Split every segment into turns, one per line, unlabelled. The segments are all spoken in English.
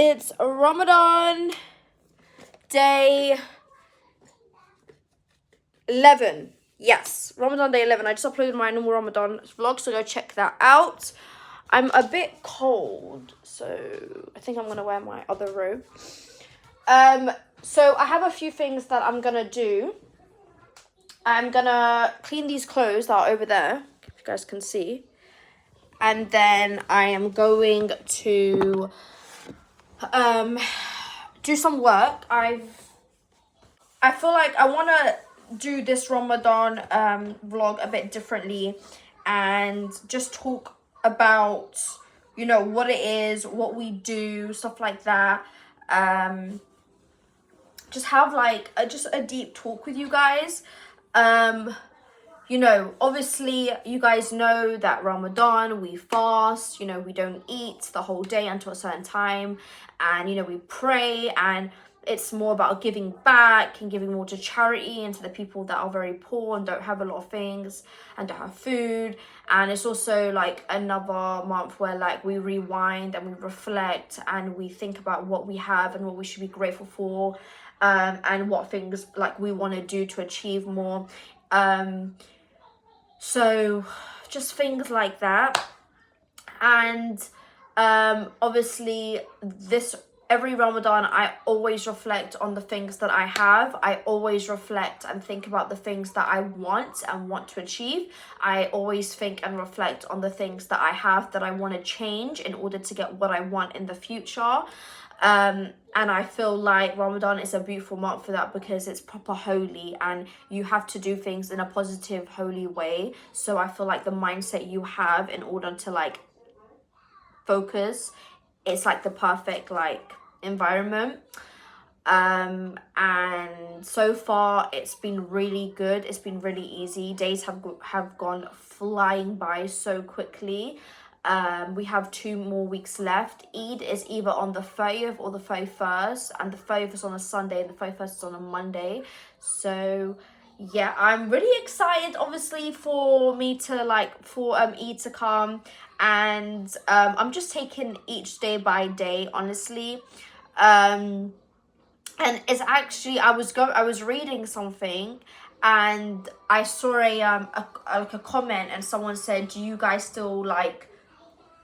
It's Ramadan day 11. Yes, Ramadan day 11. I just uploaded my normal Ramadan vlog, so go check that out. I'm a bit cold, so I think I'm going to wear my other robe. So I have a few things that I'm going to do. I'm going to clean these clothes that are over there, if you guys can see. And then I am going to do some work. I feel like I want to do this Ramadan vlog a bit differently and just talk about, you know, what it is, what we do, stuff like that. Just have like a deep talk with you guys. You know, obviously you guys know that Ramadan, we fast, you know, we don't eat the whole day until a certain time, and, you know, we pray, and it's more about giving back and giving more to charity and to the people that are very poor and don't have a lot of things and don't have food. And it's also like another month where like we rewind and we reflect and we think about what we have and what we should be grateful for, and what things like we want to do to achieve more. So just things like that. And obviously every Ramadan I always reflect on the things that I have. I always reflect and think about the things that I want to achieve. I always think and reflect on the things that I have that I want to change in order to get what I want in the future. And I feel like Ramadan is a beautiful month for that because it's proper holy and you have to do things in a positive, holy way. So I feel like the mindset you have in order to like focus, it's like the perfect like environment. And so far it's been really good. It's been really easy. Days have gone flying by so quickly. We have 2 more weeks left. Eid is either on the 30th or the 31st, and the 30th is on a Sunday and the 31st is on a Monday. So yeah, I'm really excited obviously for Eid to come, and I'm just taking each day by day, honestly. And it's actually I was reading something and I saw a comment, and someone said, do you guys still like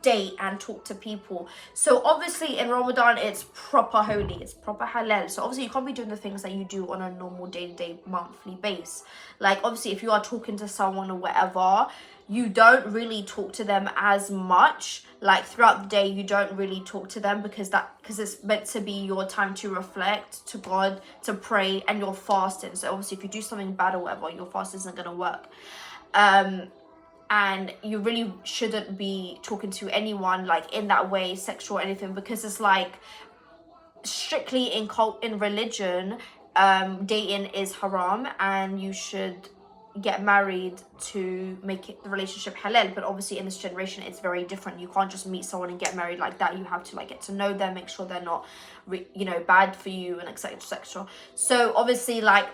date and talk to people? So obviously in Ramadan it's proper holy, it's proper halal, so obviously you can't be doing the things that you do on a normal day-to-day monthly base. Like obviously if you are talking to someone or whatever, you don't really talk to them as much. Like throughout the day you don't really talk to them because it's meant to be your time to reflect to God, to pray, and you're fasting. So obviously if you do something bad or whatever, your fast isn't going to work. And you really shouldn't be talking to anyone like in that way, sexual or anything, because it's like strictly in religion, dating is haram, and you should get married to make the relationship halal. But obviously in this generation it's very different. You can't just meet someone and get married like that. You have to like get to know them, make sure they're not bad for you, and etc. So obviously like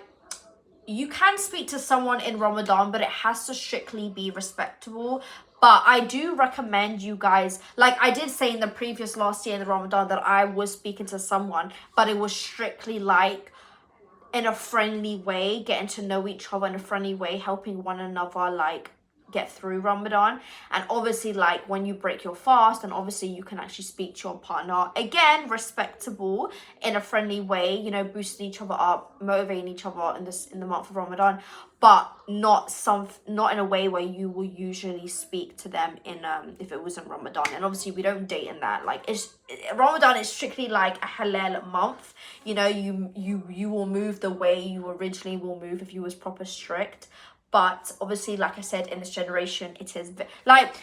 you can speak to someone in Ramadan, but it has to strictly be respectable. But I do recommend you guys, like I did say in the previous last year in the Ramadan, that I was speaking to someone, but it was strictly like in a friendly way, getting to know each other in a friendly way, helping one another like get through Ramadan. And obviously like when you break your fast, and obviously you can actually speak to your partner, again respectable, in a friendly way, you know, boosting each other up, motivating each other in the month of Ramadan, but not in a way where you will usually speak to them in if it wasn't Ramadan. And obviously we don't date in that. Like Ramadan is strictly like a halal month, you know. You will move the way you originally will move if you was proper strict. But obviously, like I said, in this generation, it is like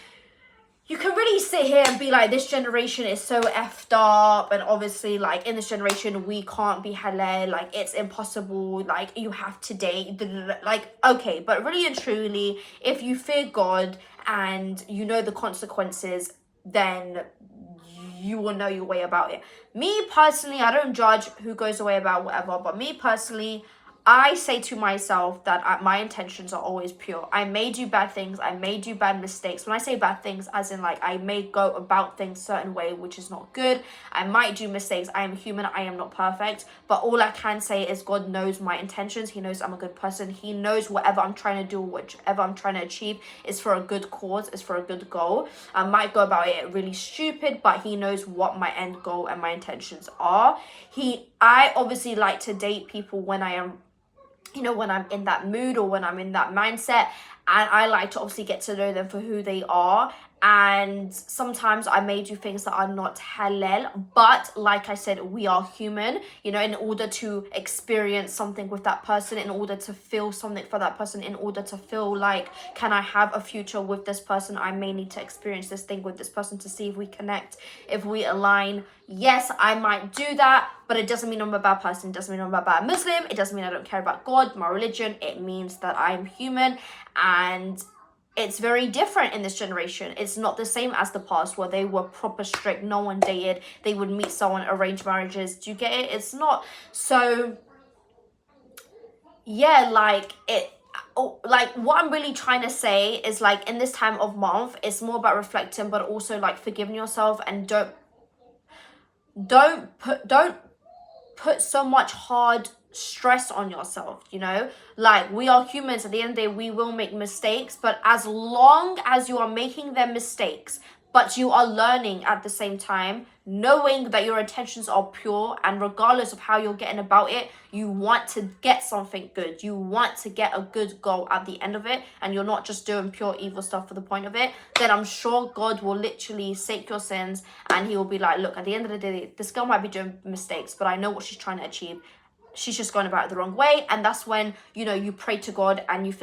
you can really sit here and be like, this generation is so effed up, and obviously like in this generation we can't be halal, like it's impossible, like you have to date, like okay. But really and truly, if you fear God and you know the consequences, then you will know your way about it. Me personally, I don't judge who goes away about whatever, but me personally, I say to myself that my intentions are always pure. I may do bad things. I may do bad mistakes. When I say bad things, as in like I may go about things a certain way, which is not good. I might do mistakes. I am human. I am not perfect. But all I can say is God knows my intentions. He knows I'm a good person. He knows whatever I'm trying to do, whatever I'm trying to achieve is for a good cause, is for a good goal. I might go about it really stupid, but he knows what my end goal and my intentions are. I obviously like to date people when I am, you know, when I'm in that mood or when I'm in that mindset, and I like to obviously get to know them for who they are. And sometimes I may do things that are not halal, but like I said, we are human, you know, in order to experience something with that person, in order to feel something for that person, in order to feel like, can I have a future with this person? I may need to experience this thing with this person to see if we connect, if we align. Yes, I might do that, but it doesn't mean I'm a bad person. It doesn't mean I'm a bad Muslim. It doesn't mean I don't care about God, my religion. It means that I'm human, and it's very different in this generation. It's not the same as the past where they were proper strict. No one dated. They would meet someone, arranged marriages. Do you get it? It's not. So, yeah, like what I'm really trying to say is like in this time of month, it's more about reflecting, but also like forgiving yourself, and don't put so much hard stress on yourself, you know. Like, we are humans. At the end of the day, we will make mistakes, but as long as you are making them mistakes, but you are learning at the same time, knowing that your intentions are pure, and regardless of how you're getting about it, you want to get something good, you want to get a good goal at the end of it, and you're not just doing pure evil stuff for the point of it, then I'm sure God will literally sake your sins, and he will be like, look, at the end of the day, this girl might be doing mistakes, but I know what she's trying to achieve. She's just going about it the wrong way. And that's when, you know, you pray to God, and you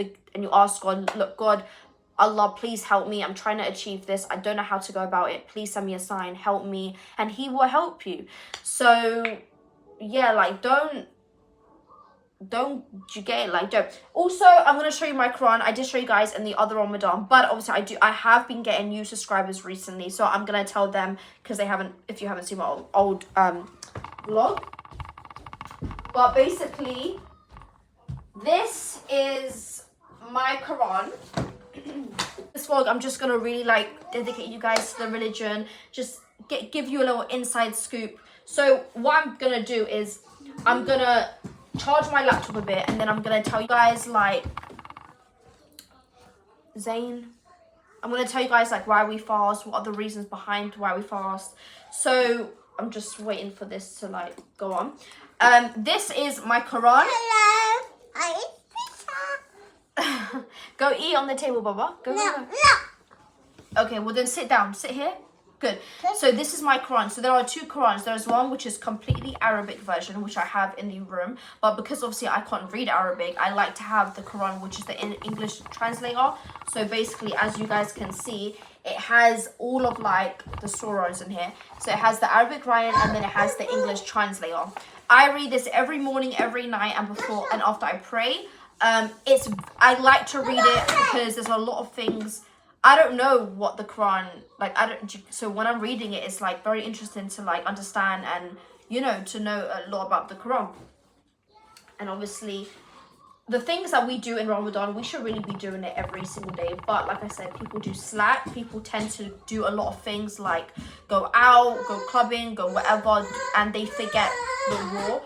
ask God, look, God, Allah, please help me. I'm trying to achieve this. I don't know how to go about it. Please send me a sign. Help me. And he will help you. So, yeah, like, don't you get it? Like, don't. Also, I'm going to show you my Quran. I did show you guys in the other Ramadan, but obviously I have been getting new subscribers recently. So I'm going to tell them, because if you haven't seen my old vlog. But basically, this is my Quran. This vlog, I'm just going to really like dedicate you guys to the religion, just give you a little inside scoop. So what I'm going to do is I'm going to charge my laptop a bit, and then I'm going to tell you guys like, I'm going to tell you guys like why we fast, what are the reasons behind why we fast. So I'm just waiting for this to like go on. This is my Quran.
Hello. I eat pizza.
Go eat on the table, Baba. Go.
No.
Okay, well then sit down. Sit here. Good. So this is my Quran. So there are two Qurans. There's one which is completely Arabic version, which I have in the room. But because obviously I can't read Arabic, I like to have the Quran, which is the English translator. So basically, as you guys can see, it has all of like the surahs in here. So it has the Arabic writing, and then it has the English translator. I read this every morning, every night, and before and after I pray. I like to read it because there's a lot of things. I don't know what the Quran, like, so when I'm reading it, it's like very interesting to like understand and, you know, to know a lot about the Quran. And obviously, the things that we do in Ramadan, we should really be doing it every single day. But like I said, people do slack. People tend to do a lot of things like go out, go clubbing, go whatever, and they forget the war.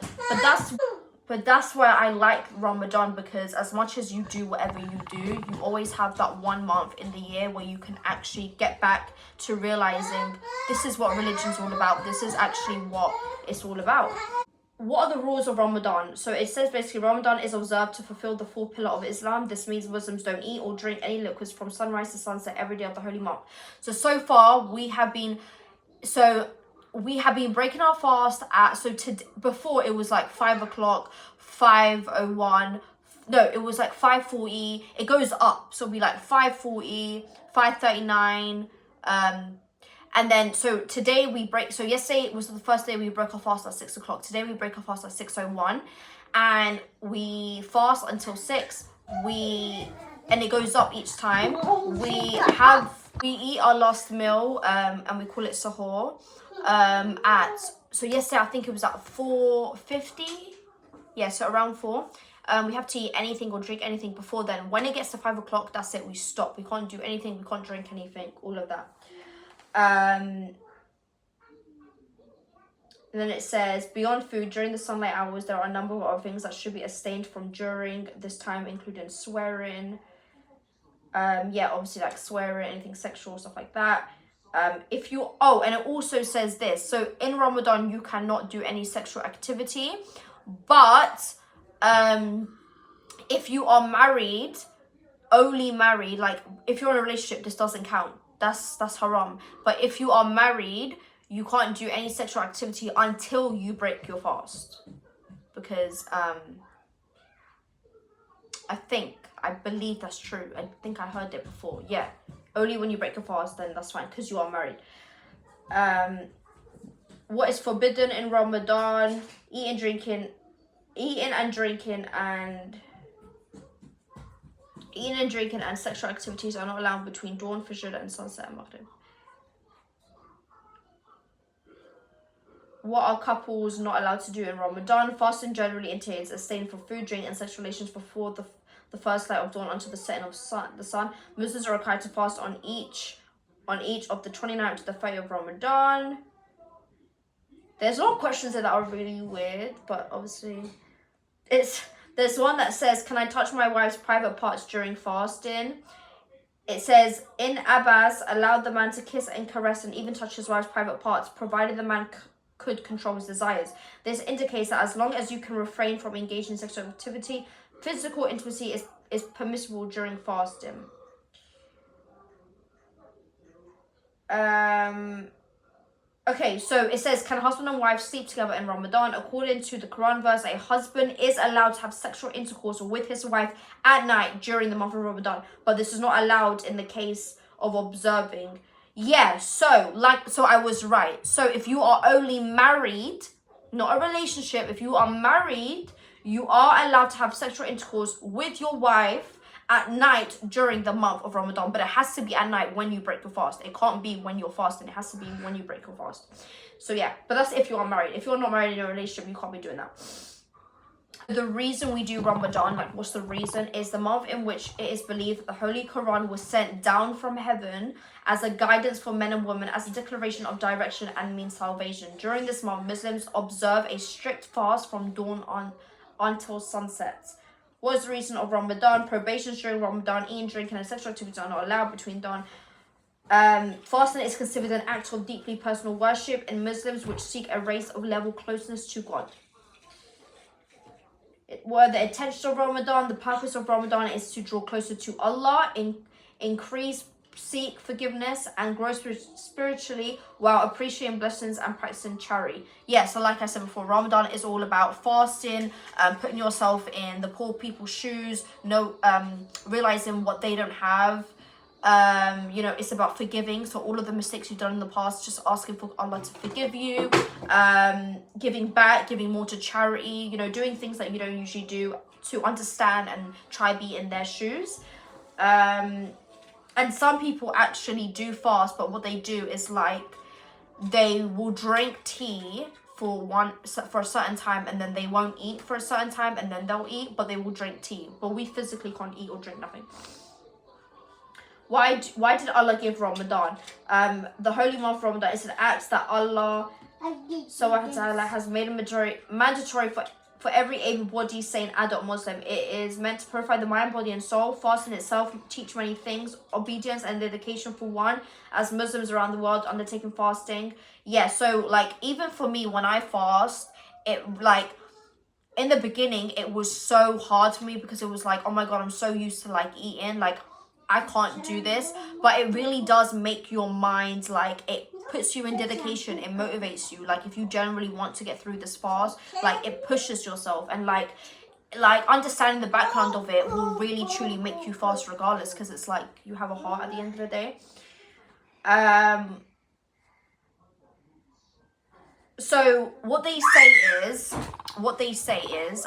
But that's where I like Ramadan, because as much as you do whatever you do, you always have that 1 month in the year where you can actually get back to realizing this is what religion's all about. This is actually what it's all about. What are the rules of Ramadan? So it says basically Ramadan is observed to fulfill the 4th pillar of Islam. This means Muslims don't eat or drink any liquids from sunrise to sunset every day of the holy month. So far we have been breaking our fast before it was like 5 o'clock, 5:01. No, it was like 5:40. It goes up. So it'll be like 5:40, 5:39, and then, so today yesterday was the first day we broke our fast at 6 o'clock. Today we break our fast at 6:01, and we fast until 6. And it goes up each time. We eat our last meal, and we call it sahur, so yesterday I think it was at 4:50. Yeah, so around 4. We have to eat anything or drink anything before then. When it gets to 5 o'clock, that's it. We stop. We can't do anything. We can't drink anything. All of that. And then it says, beyond food, during the sunlight hours, there are a number of other things that should be abstained from during this time, including swearing. Yeah, obviously like swearing, anything sexual, stuff like that. And it also says this. So in Ramadan, you cannot do any sexual activity. But if you are married, only married, like if you're in a relationship, this doesn't count. That's haram. But if you are married, you can't do any sexual activity until you break your fast. Because I believe that's true. I think I heard it before. Yeah. Only when you break your fast, then that's fine, because you are married. What is forbidden in Ramadan? Eating and drinking and sexual activities are not allowed between dawn, fajr, and sunset and maghrib. What are couples not allowed to do in Ramadan? Fasting generally entails abstaining from food, drink, and sexual relations before the first light of dawn until the setting of the sun. Muslims are required to fast on each of the 29th to the 30th of Ramadan. There's a lot of questions that are really weird, but obviously there's one that says, can I touch my wife's private parts during fasting? It says, in Abbas allowed the man to kiss and caress and even touch his wife's private parts, provided the man could control his desires. This indicates that as long as you can refrain from engaging in sexual activity, physical intimacy is permissible during fasting. Okay, so it says, can husband and wife sleep together in Ramadan? According to the Quran verse, a husband is allowed to have sexual intercourse with his wife at night during the month of Ramadan, but this is not allowed in the case of observing. Yeah, so I was right. So if you are only married, not a relationship, if you are married, you are allowed to have sexual intercourse with your wife at night during the month of Ramadan, but it has to be at night when you break your fast. It can't be when you're fasting. It has to be when you break your fast. So yeah, but that's if you are married. If you're not married in a relationship, you can't be doing that. The reason we do Ramadan, like what's the reason, is the month in which it is believed that the Holy Quran was sent down from heaven as a guidance for men and women, as a declaration of direction and means salvation. During this month, Muslims observe a strict fast from dawn on until sunset. What is the reason of Ramadan? Probations during Ramadan, eating, drinking, and sexual activities are not allowed between dawn. Fasting is considered an act of deeply personal worship in Muslims which seek a raise of level closeness to God. What are the intentions of Ramadan? The purpose of Ramadan is to draw closer to Allah, increase, seek forgiveness, and grow spiritually while appreciating blessings and practicing charity. Yeah, so like I said before, Ramadan is all about fasting, putting yourself in the poor people's shoes, realizing what they don't have. It's about forgiving. So all of the mistakes you've done in the past, just asking for Allah to forgive you, giving back, giving more to charity, doing things that you don't usually do to understand and try be in their shoes. And some people actually do fast, but what they do is like they will drink tea for a certain time, and then they won't eat for a certain time, and then they'll eat, but they will drink tea. But we physically can't eat or drink nothing. Why did Allah give Ramadan? The holy month of Ramadan is an act that Allah has made mandatory for every able-bodied, sane adult Muslim. It is meant to purify the mind, body, and soul. Fasting itself teach many things, obedience and dedication for one, as Muslims around the world undertaking fasting. Yeah, so like even for me, when I fast, it like in the beginning it was so hard for me because it was like, oh my God, I'm so used to like eating, like I can't do this. But it really does make your mind, like it puts you in dedication, it motivates you. Like if you generally want to get through this fast, like it pushes yourself, and like understanding the background of it will really truly make you fast regardless, because it's like you have a heart at the end of the day. So what they say is,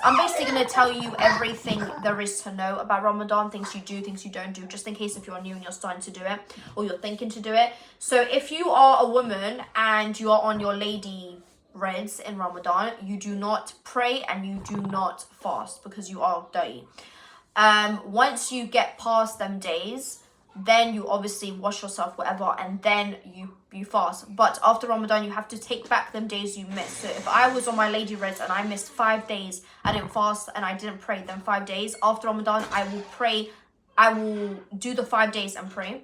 I'm basically going to tell you everything there is to know about Ramadan, things you do, things you don't do, just in case if you're new and you're starting to do it, or you're thinking to do it. So if you are a woman and you are on your lady reds in Ramadan, you do not pray and you do not fast because you are dirty. Once you get past them days, then you obviously wash yourself, whatever, and then you fast. But after Ramadan, you have to take back them days you missed. So if I was on my lady reds and I missed 5 days, I didn't fast and I didn't pray, then 5 days after Ramadan, I will pray. I will do the 5 days and pray.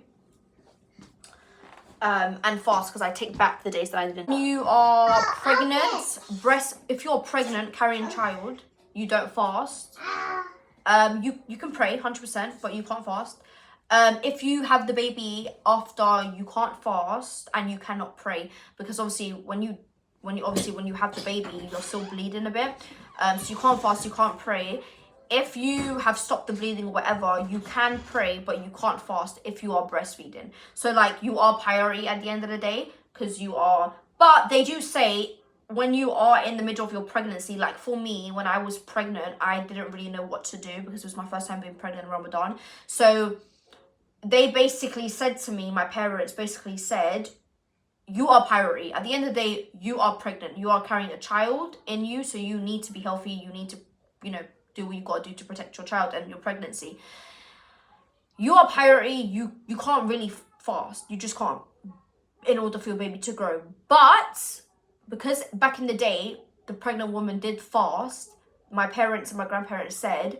And fast because I take back the days that I didn't. When you are pregnant, if you're pregnant, carrying a child, you don't fast. You can pray 100%, but you can't fast. If you have the baby after, you can't fast and you cannot pray because obviously when you have the baby, you're still bleeding a bit. So you can't fast, you can't pray. If you have stopped the bleeding or whatever, you can pray, but you can't fast if you are breastfeeding. So like you are priority at the end of the day because you are. But they do say when you are in the middle of your pregnancy, like for me, when I was pregnant, I didn't really know what to do because it was my first time being pregnant in Ramadan. So they basically said to me, my parents basically said, you are priority. At the end of the day, you are pregnant. You are carrying a child in you, so you need to be healthy. You need to, do what you got to do to protect your child and your pregnancy. You are priority. You can't really fast. You just can't in order for your baby to grow. But because back in the day, the pregnant woman did fast, my parents and my grandparents said,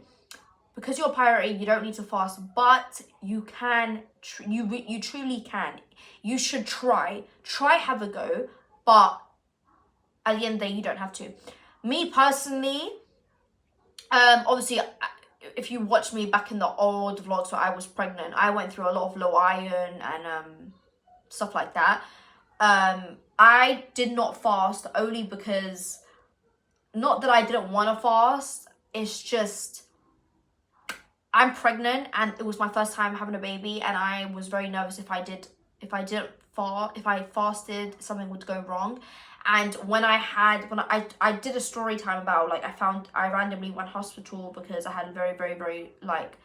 because you're priority, you don't need to fast, but you can, you truly can. You should try, have a go, but at the end of the day, you don't have to. Me personally, obviously, if you watch me back in the old vlogs where I was pregnant, I went through a lot of low iron and stuff like that. I did not fast only because, not that I didn't want to fast, it's just, I'm pregnant and it was my first time having a baby and I was very nervous if I fasted, something would go wrong. And when I did a story time about, like, I randomly went hospital because I had very, very, very, like,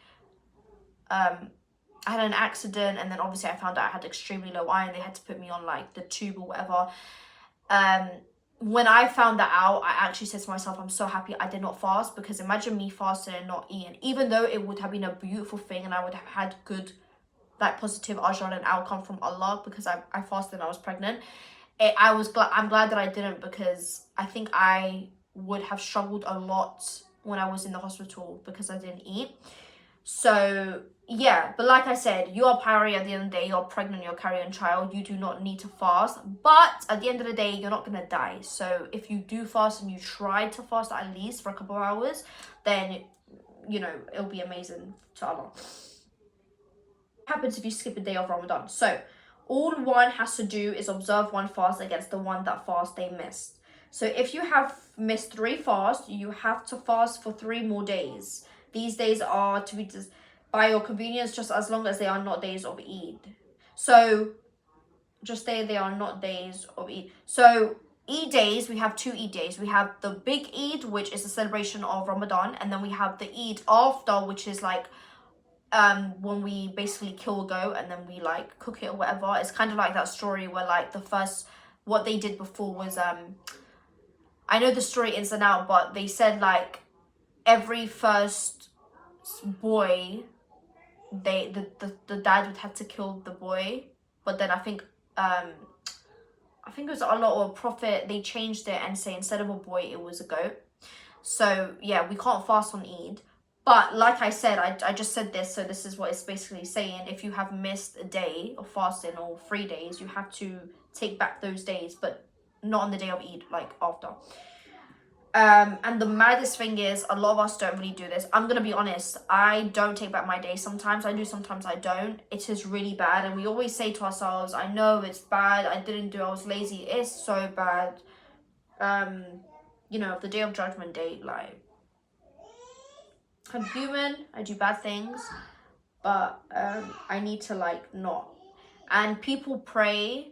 I had an accident, and then obviously I found out I had extremely low iron. They had to put me on, like, the tube or whatever. When I found that out, I actually said to myself, I'm so happy I did not fast, because imagine me fasting and not eating. Even though it would have been a beautiful thing and I would have had good, like, positive ajr and outcome from Allah because I fasted and I was pregnant. I'm glad that I didn't, because I think I would have struggled a lot when I was in the hospital because I didn't eat. So yeah, but like I said, you are priority at the end of the day. You're pregnant, you're carrying a child, you do not need to fast. But at the end of the day, you're not gonna die. So if you do fast and you try to fast at least for a couple of hours, then it'll be amazing to Allah. What happens if you skip a day of Ramadan? So all one has to do is observe one fast against the one that fast they missed. So if you have missed 3 fasts, you have to fast for 3 more days. These days are to be by your convenience, just as long as they are not days of Eid. So just say they are not days of Eid. So Eid days, we have 2 Eid days. We have the big Eid, which is the celebration of Ramadan, and then we have the Eid after, which is like when we basically kill a goat and then we like cook it or whatever. It's kind of like that story where like what they did before was I know the story ins and out, but they said like every first boy, the dad would have to kill the boy, but then I think it was Allah or Prophet, they changed it and say instead of a boy it was a goat. So yeah, we can't fast on Eid. But like I said, I just said this, so this is what it's basically saying. If you have missed a day of fasting or 3 days, you have to take back those days, but not on the day of Eid, like after. And the maddest thing is, a lot of us don't really do this. I'm going to be honest, I don't take back my day. Sometimes I do, sometimes I don't. It is really bad. And we always say to ourselves, I know it's bad, I didn't do, I was lazy. It's so bad. The day of Judgment Day, like, I'm human, I do bad things, but I need to like not. And people pray.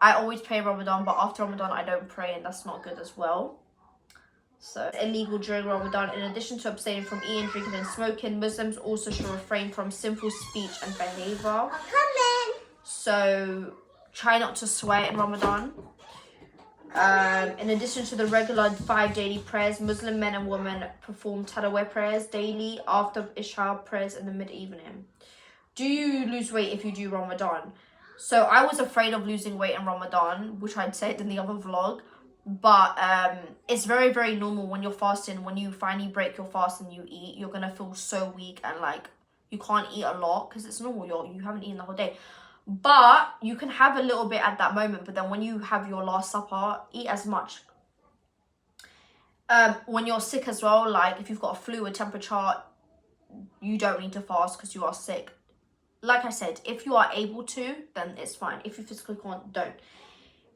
I always pray Ramadan, but after Ramadan I don't pray, and that's not good as well. So it's illegal during Ramadan. In addition to abstaining from eating, drinking and smoking, Muslims also should refrain from sinful speech and behavior. So try not to swear in Ramadan. In addition to the regular 5 daily prayers, Muslim men and women perform Tarawih prayers daily after Isha prayers in the mid-evening. Do you lose weight if you do Ramadan? So I was afraid of losing weight in Ramadan, which I'd said in the other vlog. But it's very, very normal when you're fasting. When you finally break your fast and you eat, you're going to feel so weak and like you can't eat a lot because it's normal. You haven't eaten the whole day. But you can have a little bit at that moment. But then when you have your last supper, eat as much. When you're sick as well, like if you've got a flu or temperature, you don't need to fast because you are sick. Like I said, if you are able to, then it's fine. If you physically can't, don't.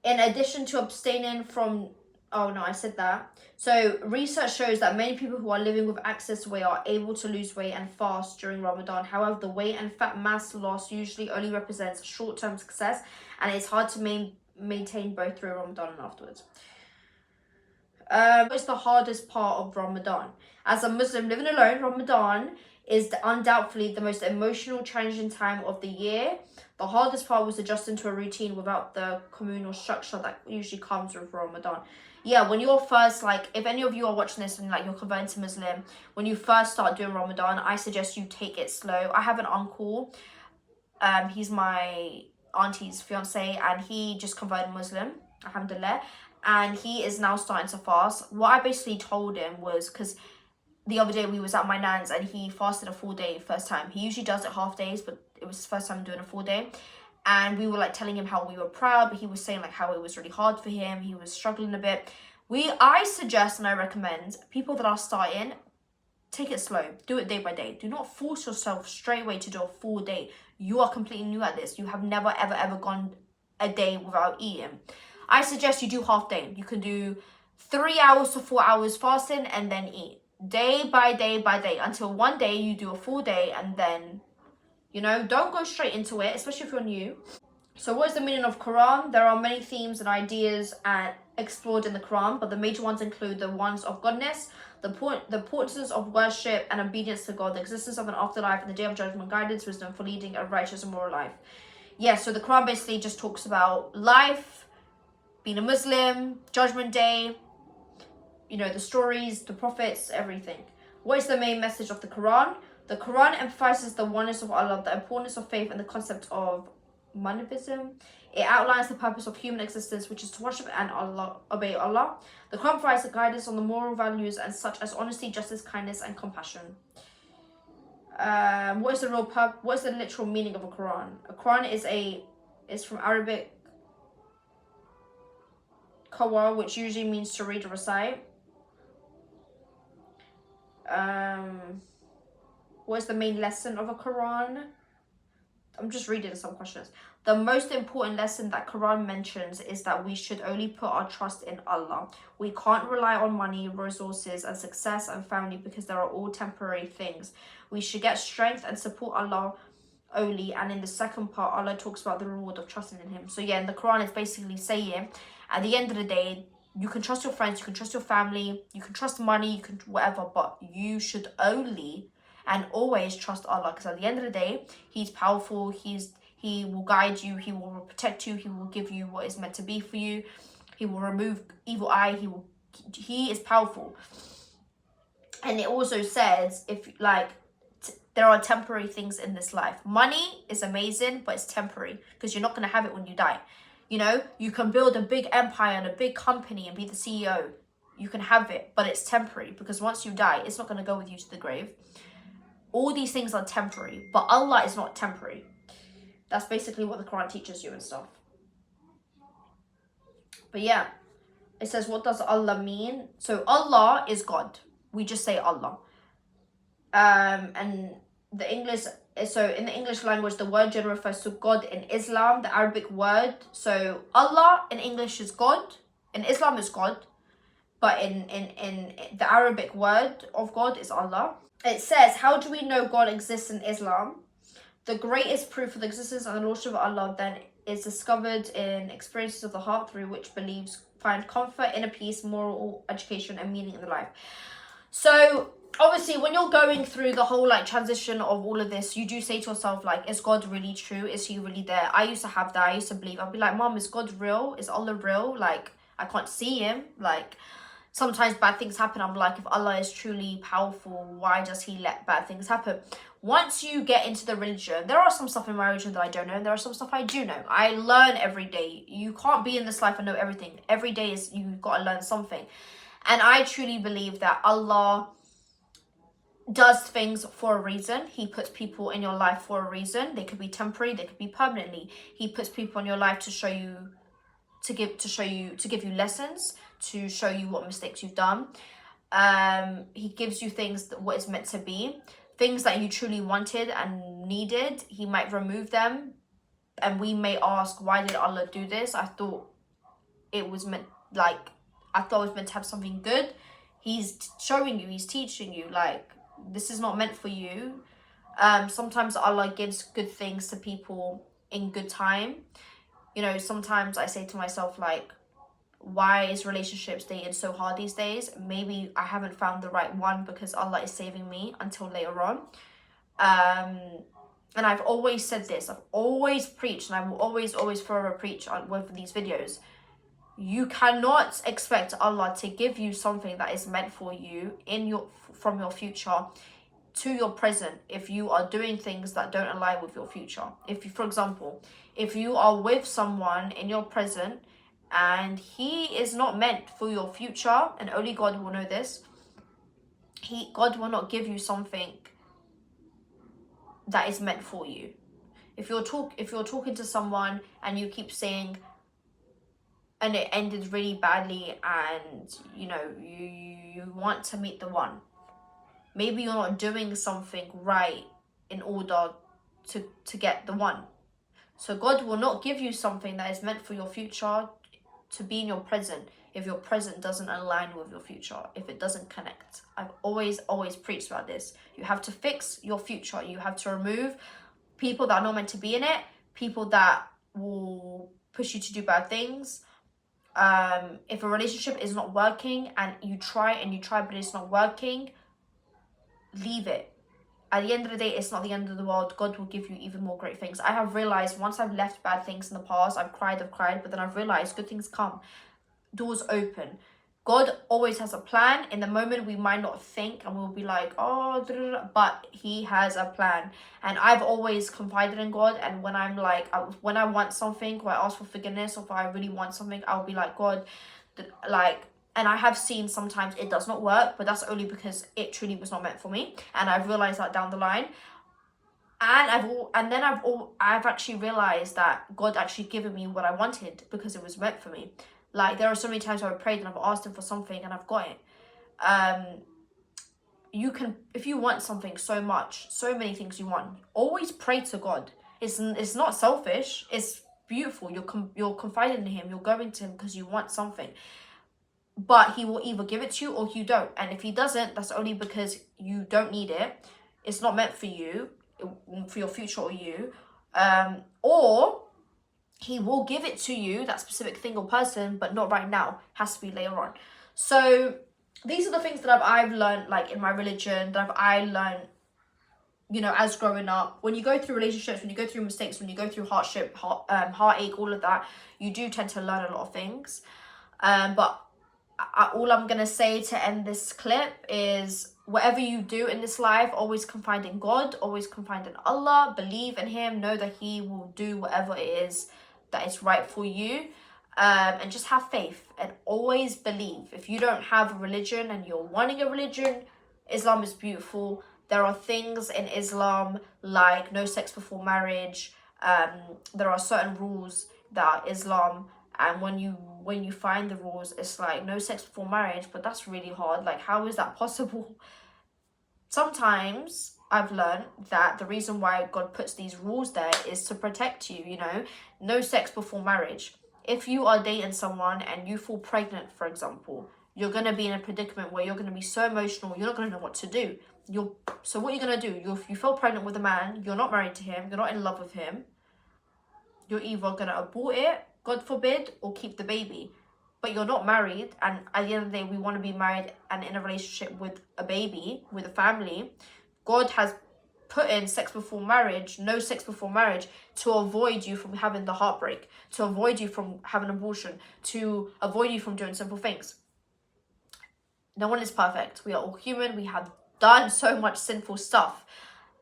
In addition to abstaining from... Oh, no, I said that. So research shows that many people who are living with excess weight are able to lose weight and fast during Ramadan. However, the weight and fat mass loss usually only represents short-term success, and it's hard to maintain both through Ramadan and afterwards. What's the hardest part of Ramadan? As a Muslim living alone, Ramadan is undoubtedly the most emotional, challenging time of the year. The hardest part was adjusting to a routine without the communal structure that usually comes with Ramadan. Yeah, when you're first, like, if any of you are watching this and, like, you're converting to Muslim, when you first start doing Ramadan, I suggest you take it slow. I have an uncle, he's my auntie's fiance, and he just converted Muslim, alhamdulillah, and he is now starting to fast. What I basically told him was, because the other day we was at my nan's and he fasted a full day first time. He usually does it half days, but it was his first time doing a full day. And we were like telling him how we were proud, but he was saying like how it was really hard for him. He was struggling a bit. I suggest and I recommend people that are starting, take it slow. Do it day by day. Do not force yourself straight away to do a full day. You are completely new at this. You have never, ever, ever gone a day without eating. I suggest you do half day. You can do 3 hours to 4 hours fasting and then eat. Day by day by day until one day you do a full day, and then, you know, don't go straight into it, especially if you're new. So what is the meaning of Quran? There are many themes and ideas explored in the Quran, but the major ones include the ones of godness, the importance of worship and obedience to God, the existence of an afterlife and the day of judgment, guidance, wisdom for leading a righteous and moral life. Yeah, so the Quran basically just talks about life, being a Muslim, judgment day, you know, the stories, the prophets, everything. What is the main message of the Quran? The Quran emphasizes the oneness of Allah, the importance of faith, and the concept of monotheism. It outlines the purpose of human existence, which is to worship and obey Allah. The Quran provides the guidance on the moral values and such as honesty, justice, kindness, and compassion. What is the literal meaning of a Quran? A Quran is from Arabic Qawa, which usually means to read or recite. What is the main lesson of a Quran? I'm just reading some questions. The most important lesson that Quran mentions is that we should only put our trust in Allah. We can't rely on money, resources, and success and family because they are all temporary things. We should get strength and support Allah only. And in the second part, Allah talks about the reward of trusting in Him. So yeah, in the Quran, it's basically saying, at the end of the day, you can trust your friends, you can trust your family, you can trust money, you can whatever, but you should only and always trust Allah, because at the end of the day, He's powerful, He will guide you, He will protect you, He will give you what is meant to be for you, He will remove evil eye, He is powerful. And it also says, if like, there are temporary things in this life. Money is amazing, but it's temporary, because you're not going to have it when you die. You know, you can build a big empire and a big company and be the CEO. You can have it, but it's temporary, because once you die, it's not going to go with you to the grave. All these things are temporary, but Allah is not temporary. That's basically what the Quran teaches you and stuff. But yeah, it says, what does Allah mean? So Allah is God. We just say Allah. And the English... So in the English language, the word jinn refers to God in Islam, the Arabic word. So Allah in English is God. In Islam is God. But in the Arabic word of God is Allah. It says, how do we know God exists in Islam? The greatest proof of the existence and the lordship of Allah then is discovered in experiences of the heart through which beliefs find comfort, inner peace, moral education, and meaning in the life. So obviously, when you're going through the whole like transition of all of this, you do say to yourself, like, is God really true? Is He really there? I used to have that. I used to believe. I'd be like, Mom, is God real? Is Allah real? Like, I can't see him. Like, sometimes bad things happen. I'm like, if Allah is truly powerful, why does he let bad things happen? Once you get into the religion, there are some stuff in my religion that I don't know, and there are some stuff I do know. I learn every day. You can't be in this life and know everything. Every day is, you've got to learn something. And I truly believe that Allah does things for a reason. He puts people in your life for a reason. They could be temporary, they could be permanently. He puts people in your life to show you, to give you lessons, to show you what mistakes you've done. He gives you things that what is meant to be. Things that you truly wanted and needed, he might remove them. And we may ask, why did Allah do this? I thought it was meant, like, I thought it was meant to have something good. He's showing you, he's teaching you, like, this is not meant for you. Sometimes Allah gives good things to people in good time. You know, sometimes I say to myself, like, why is relationships dating so hard these days? Maybe I haven't found the right one because Allah is saving me until later on. And I've always said this, I've always preached, and I will always forever preach with these videos. You cannot expect Allah to give you something that is meant for you from your future to your present if you are doing things that don't align with your future. If you, for example, if you are with someone in your present and he is not meant for your future, and only God will know this, God will not give you something that is meant for you. If you're talking to someone and you keep saying, and it ended really badly, and you know you want to meet the one, maybe you're not doing something right in order to get the one. So God will not give you something that is meant for your future to be in your present if your present doesn't align with your future, if it doesn't connect. I've always preached about this. You have to fix your future. You have to remove people that are not meant to be in it, people that will push you to do bad things. If a relationship is not working and you try but it's not working, leave it. At the end of the day, it's not the end of the world. God will give you even more great things. I have realized once I've left bad things in the past, I've cried, but then I've realized good things come. Doors open. God always has a plan. In the moment, we might not think and we'll be like, oh, but he has a plan. And I've always confided in God. And when I'm like, when I want something, or I ask for forgiveness, or if I really want something, I'll be like, God, like, and I have seen sometimes it does not work, but that's only because it truly was not meant for me. And I've realized that down the line. And I've actually realized that God actually given me what I wanted because it was meant for me. Like, there are so many times where I prayed and I've asked him for something and I've got it. You can, if you want something so much, so many things you want, always pray to God. It's not selfish. It's beautiful. You're confiding in him. You're going to him because you want something. But he will either give it to you or you don't. And if he doesn't, that's only because you don't need it. It's not meant for you, for your future or you. Or he will give it to you, that specific thing or person, but not right now. It has to be later on. So these are the things that I've learned, like in my religion, that I learned, you know, as growing up. When you go through relationships, when you go through mistakes, when you go through hardship, heartache, all of that, you do tend to learn a lot of things. But all I'm going to say to end this clip is, whatever you do in this life, always confide in God, always confide in Allah, believe in him, know that he will do whatever it is that is right for you, and just have faith and always believe. If you don't have a religion and you're wanting a religion, Islam is beautiful. There are things in Islam like no sex before marriage. There are certain rules that are Islam, and when you find the rules, it's like no sex before marriage, but that's really hard. Like, how is that possible? Sometimes I've learned that the reason why God puts these rules there is to protect you, you know. No sex before marriage. If you are dating someone and you fall pregnant, for example, you're going to be in a predicament where you're going to be so emotional, you're not going to know what to do. So what you're going to do, you fell pregnant with a man, you're not married to him, you're not in love with him. You're either going to abort it, God forbid, or keep the baby. But you're not married, and at the end of the day, we want to be married and in a relationship with a baby, with a family. God has put in sex before marriage, no sex before marriage, to avoid you from having the heartbreak, to avoid you from having abortion, to avoid you from doing simple things. No one is perfect. We are all human. We have done so much sinful stuff.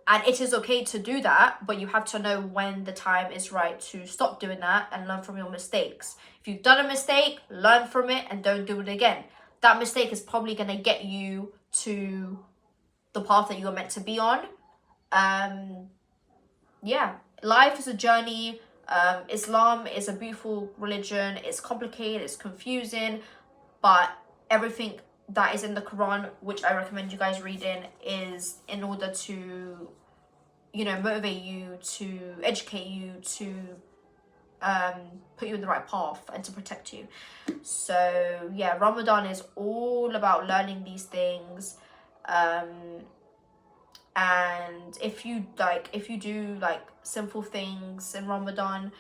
And it is okay to do that, but you have to know when the time is right to stop doing that and learn from your mistakes. If you've done a mistake, learn from it and don't do it again. That mistake is probably going to get you to the path that you were meant to be on. Yeah, life is a journey. Islam is a beautiful religion. It's complicated, it's confusing, but everything that is in the Quran, which I recommend you guys reading, is in order to, you know, motivate you, to educate you, to put you in the right path and to protect you. So yeah, Ramadan is all about learning these things. And if you do like simple things in Ramadan,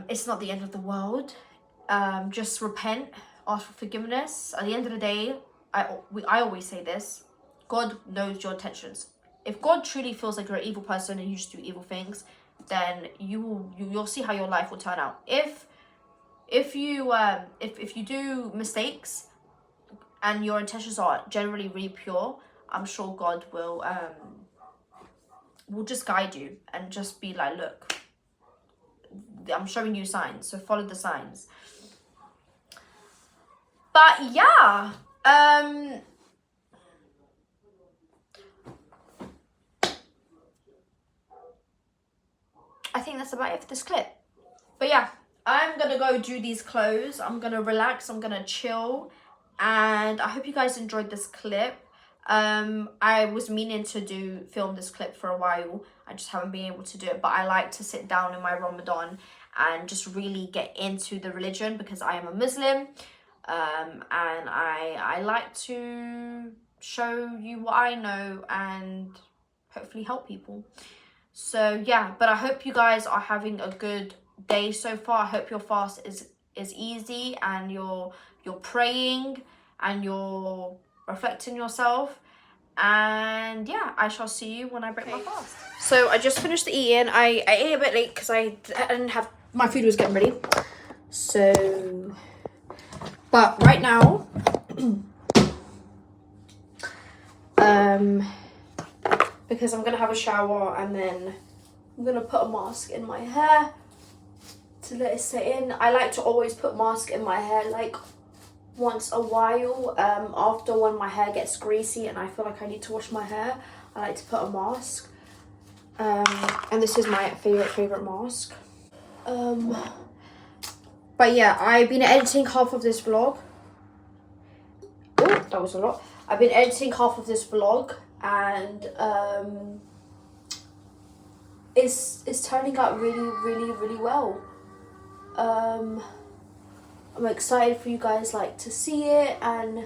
it's not the end of the world. Just repent, ask for forgiveness. At the end of the day, I always say this: God knows your intentions. If God truly feels like you're an evil person and you just do evil things, then you'll see how your life will turn out. If you do mistakes and your intentions are generally really pure, I'm sure God will just guide you and just be like, look, I'm showing you signs, so follow the signs. But yeah, I think that's about it for this clip. But yeah, I'm gonna go do these clothes. I'm gonna relax, I'm gonna chill, and I hope you guys enjoyed this clip. I was meaning to film this clip for a while. I just haven't been able to do it, but I like to sit down in my Ramadan and just really get into the religion because I am a Muslim, and I like to show you what I know and hopefully help people. So yeah, but I hope you guys are having a good day so far. I hope your fast is easy and you're praying and you're reflecting yourself. And yeah, I shall see you when I break my fast. So I just finished eating. I ate a bit late because I didn't have, my food was getting ready. So, but right now, because I'm gonna have a shower and then I'm gonna put a mask in my hair to let it set in. I like to always put mask in my hair like once a while, after when my hair gets greasy and I feel like I need to wash my hair, I like to put a mask. And this is my favorite mask. But yeah, I've been editing half of this vlog. Oh, that was a lot. I've been editing half of this vlog, and it's turning out really well. I'm excited for you guys like to see it and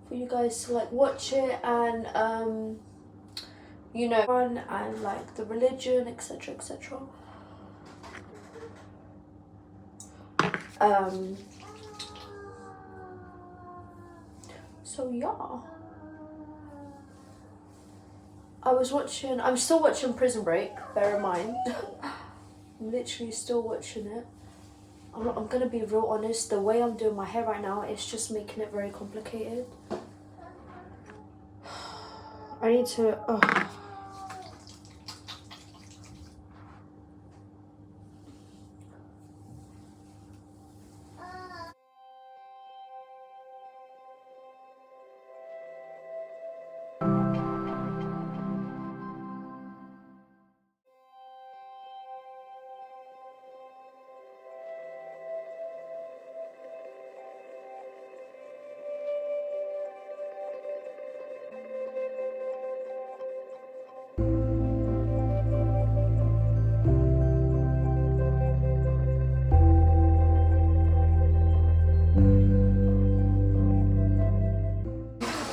for you guys to like watch it and you know, fun and like the religion, etc. So yeah, I'm still watching Prison Break, bear in mind. I'm literally still watching it. I'm gonna be real honest, the way I'm doing my hair right now, it's just making it very complicated. I need to,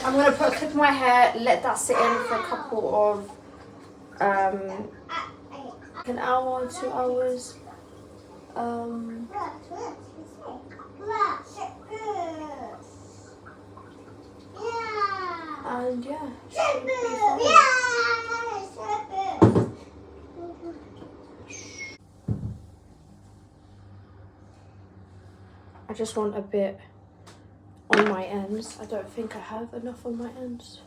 I'm gonna put a clip in my hair, let that sit in for a couple of, an hour, 2 hours. And yeah, I just want a bit on my ends. I don't think I have enough on my ends.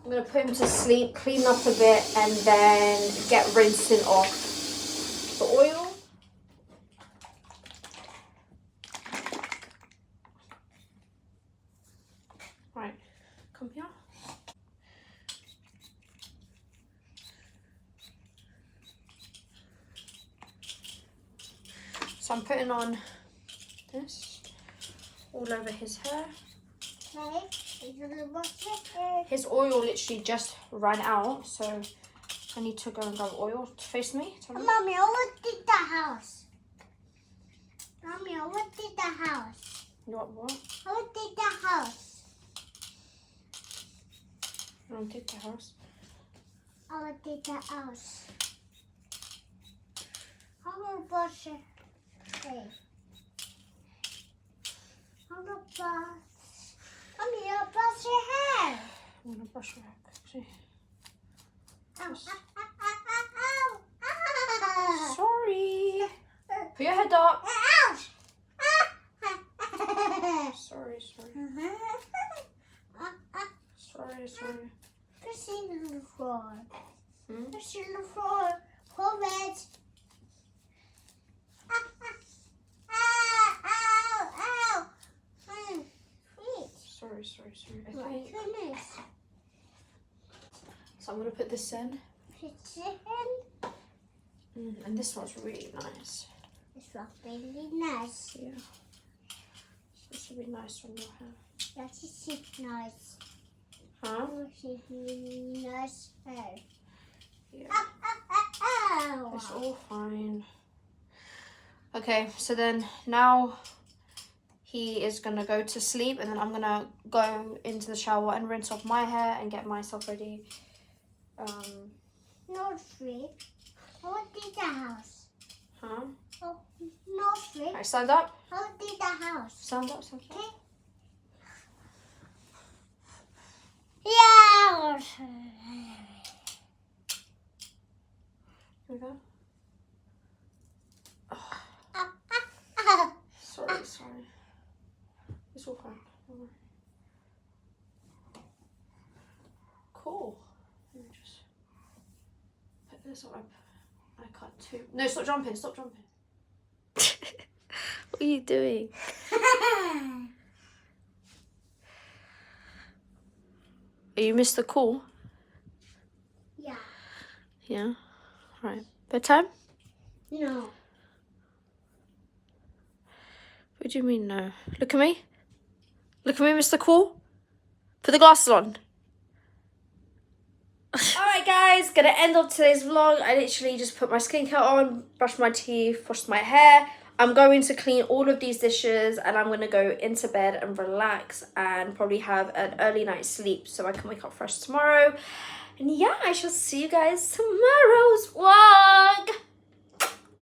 I'm gonna put him to sleep, clean up a bit, and then get rinsing off the oil. Right, come here. So I'm putting on this all over his hair. His oil literally just ran out, so I need to go and grab oil. Face me.
Mommy, I did the house. Mommy, I did the house.
What?
I did the house.
I did the house.
I did the house. I'm gonna brush it. Hey. I'm gonna brush. Mommy, I'll brush your hair.
I'm gonna brush your hair quickly. Sorry. Put your head up.
Ouch!
Sorry. Sorry.
Pushing on the floor.
Hmm?
Pushing on the floor. Hold it. Ow!
Sorry.
My
Okay.
goodness.
So I'm gonna put this in.
Kitchen.
And this one's really nice.
It's really nice.
Yeah. This will be nice on your hair.
That is nice.
Huh?
That is nice hair.
Yeah.
Ow!
It's all fine. Okay, so then now he is gonna go to sleep, and then I'm gonna go into the shower and rinse off my hair and get myself ready.
No sleep. I did the house.
Huh?
Oh, no sleep.
Alright, stand up.
I did the house.
Stand up.
Okay. Yeah.
Here we go.
Ah.
Sorry. It's all fine. Don't worry. Cool. Let me just put this up. I cut two. No, stop jumping. What are you doing? You missed the call?
Yeah.
Yeah. Right. Bedtime?
No.
What do you mean no? Look at me. Look at me, Mr. Cool. Put the glasses on. Alright guys, gonna end up today's vlog. I literally just put my skincare on, brushed my teeth, washed my hair. I'm going to clean all of these dishes, and I'm gonna go into bed and relax and probably have an early night's sleep so I can wake up fresh tomorrow. And yeah, I shall see you guys tomorrow's vlog.